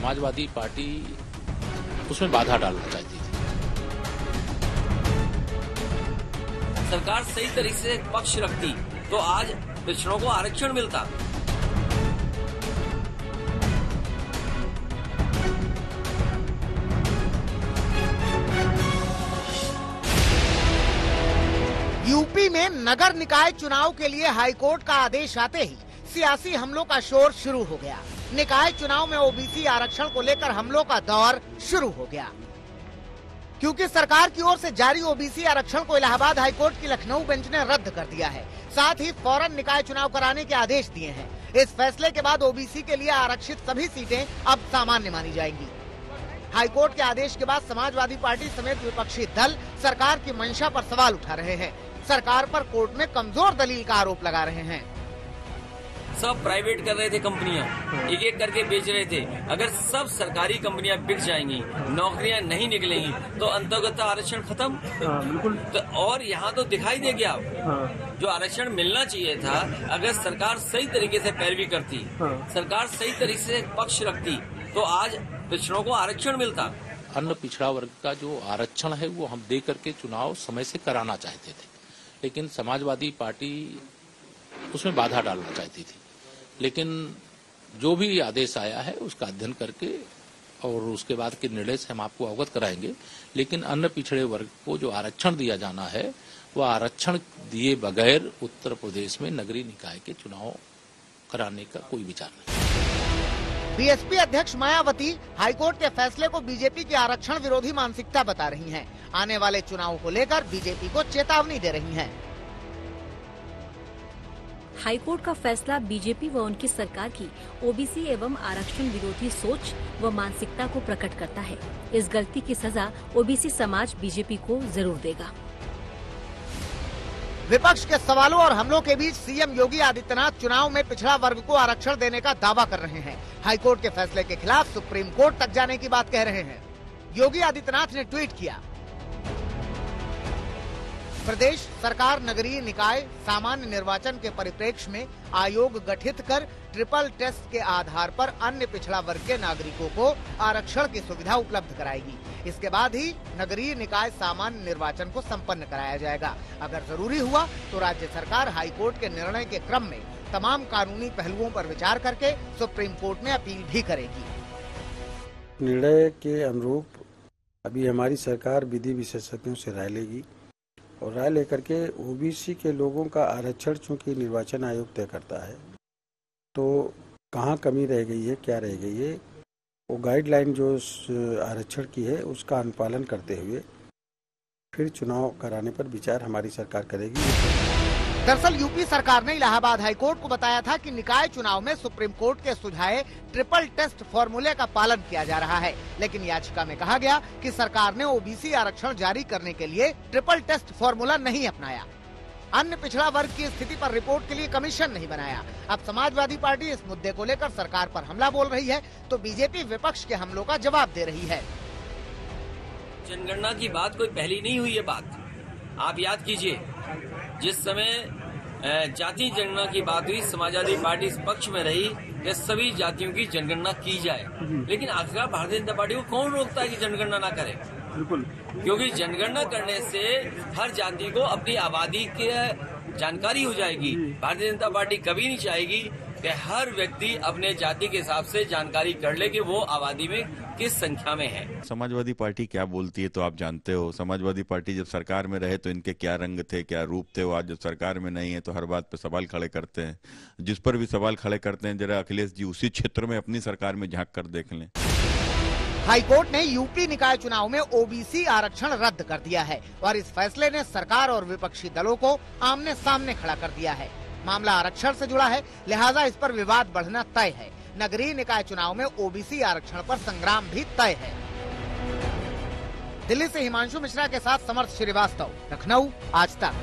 Samajwadi party उसमें बाधा डालना चाहती थी। सरकार सही तरीके से पक्ष रखती तो आज पिछड़ों को आरक्षण मिलता। यूपी में नगर निकाय चुनाव के लिए हाईकोर्ट का आदेश आते ही सियासी हमलों का शोर शुरू हो गया। निकाय चुनाव में ओबीसी आरक्षण को लेकर हमलों का दौर शुरू हो गया, क्योंकि सरकार की ओर से जारी ओबीसी आरक्षण को इलाहाबाद हाईकोर्ट की लखनऊ बेंच ने रद्द कर दिया है। साथ ही फौरन निकाय चुनाव कराने के आदेश दिए हैं। इस फैसले के बाद ओबीसी के लिए आरक्षित सभी सीटें अब सामान्य मानी जाएंगी। हाईकोर्ट के आदेश के बाद समाजवादी पार्टी समेत विपक्षी दल सरकार की मंशा पर सवाल उठा रहे हैं। सरकार पर कोर्ट में कमजोर दलील का आरोप लगा रहे हैं। सब प्राइवेट कर रहे थे कंपनियां, एक एक करके बेच रहे थे। अगर सब सरकारी कंपनियां बिक जाएंगी, नौकरियां नहीं निकलेंगी तो अंतर्गत आरक्षण खत्म। बिल्कुल। तो और यहाँ तो दिखाई दे गया जो आरक्षण मिलना चाहिए था, अगर सरकार सही तरीके से पैरवी करती, सरकार सही तरीके से पक्ष रखती तो आज पिछड़ों को आरक्षण मिलता। अन्य पिछड़ा वर्ग का जो आरक्षण है वो हम दे करके चुनाव समय से कराना चाहते थे, लेकिन समाजवादी पार्टी उसमें बाधा डालना चाहती थी। लेकिन जो भी आदेश आया है उसका अध्ययन करके और उसके बाद के निर्णय से हम आपको अवगत कराएंगे। लेकिन अन्य पिछड़े वर्ग को जो आरक्षण दिया जाना है वह आरक्षण दिए बगैर उत्तर प्रदेश में नगरीय निकाय के चुनाव कराने का कोई विचार नहीं। बीएसपी अध्यक्ष मायावती हाईकोर्ट के फैसले को बीजेपी की आरक्षण विरोधी मानसिकता बता रही हैं। आने वाले चुनाव को लेकर बीजेपी को चेतावनी दे रही हैं। हाईकोर्ट का फैसला बीजेपी व उनकी सरकार की ओबीसी एवं आरक्षण विरोधी सोच व मानसिकता को प्रकट करता है। इस गलती की सजा ओबीसी समाज बीजेपी को जरूर देगा। विपक्ष के सवालों और हमलों के बीच सीएम योगी आदित्यनाथ चुनाव में पिछड़ा वर्ग को आरक्षण देने का दावा कर रहे हैं। हाईकोर्ट के फैसले के खिलाफ सुप्रीम कोर्ट तक जाने की बात कह रहे हैं। योगी आदित्यनाथ ने ट्वीट किया, प्रदेश सरकार नगरीय निकाय सामान्य निर्वाचन के परिप्रेक्ष्य में आयोग गठित कर ट्रिपल टेस्ट के आधार पर अन्य पिछड़ा वर्ग के नागरिकों को आरक्षण की सुविधा उपलब्ध कराएगी। इसके बाद ही नगरीय निकाय सामान्य निर्वाचन को संपन्न कराया जाएगा। अगर जरूरी हुआ तो राज्य सरकार हाईकोर्ट के निर्णय के क्रम में तमाम कानूनी पहलुओं पर विचार करके सुप्रीम कोर्ट में अपील भी करेगी। निर्णय के अनुरूप अभी हमारी सरकार विधि विशेषज्ञों से राय लेगी और राय लेकर के ओबीसी के लोगों का आरक्षण चूंकि निर्वाचन आयोग तय करता है, तो कहाँ कमी रह गई है, क्या रह गई है, वो गाइडलाइन जो आरक्षण की है उसका अनुपालन करते हुए फिर चुनाव कराने पर विचार हमारी सरकार करेगी। दरअसल यूपी सरकार ने इलाहाबाद हाईकोर्ट को बताया था कि निकाय चुनाव में सुप्रीम कोर्ट के सुझाए ट्रिपल टेस्ट फॉर्मूले का पालन किया जा रहा है, लेकिन याचिका में कहा गया कि सरकार ने ओबीसी आरक्षण जारी करने के लिए ट्रिपल टेस्ट फॉर्मूला नहीं अपनाया। अन्य पिछड़ा वर्ग की स्थिति पर रिपोर्ट के लिए कमीशन नहीं बनाया। अब समाजवादी पार्टी इस मुद्दे को लेकर सरकार पर हमला बोल रही है तो बीजेपी विपक्ष के हमलों का जवाब दे रही है। जनगणना की बात कोई पहली नहीं हुई है बात। आप याद कीजिए, जिस समय जाति जनगणना की बात हुई, समाजवादी पार्टी इस पक्ष में रही कि सभी जातियों की जनगणना की जाए। लेकिन आखिरकार भारतीय जनता पार्टी को कौन रोकता है कि जनगणना ना करे? बिल्कुल, क्योंकि जनगणना करने से हर जाति को अपनी आबादी की जानकारी हो जाएगी। भारतीय जनता पार्टी कभी नहीं चाहेगी कि हर व्यक्ति अपने जाति के हिसाब से जानकारी कर ले कि वो आबादी में किस संख्या में है। समाजवादी पार्टी क्या बोलती है तो आप जानते हो। समाजवादी पार्टी जब सरकार में रहे तो इनके क्या रंग थे, क्या रूप थे। वो आज जब सरकार में नहीं है तो हर बात पे सवाल खड़े करते हैं। जिस पर भी सवाल खड़े करते हैं, जरा अखिलेश जी उसी क्षेत्र में अपनी सरकार में झांक कर देख लें। हाईकोर्ट ने यूपी निकाय चुनाव में ओबीसी आरक्षण रद्द कर दिया है और इस फैसले ने सरकार और विपक्षी दलों को आमने सामने खड़ा कर दिया है। मामला आरक्षण से जुड़ा है, लिहाजा इस पर विवाद बढ़ना तय है। नगरीय निकाय चुनाव में ओबीसी आरक्षण पर संग्राम भी तय है। दिल्ली से हिमांशु मिश्रा के साथ समर्थ श्रीवास्तव, लखनऊ, आज तक।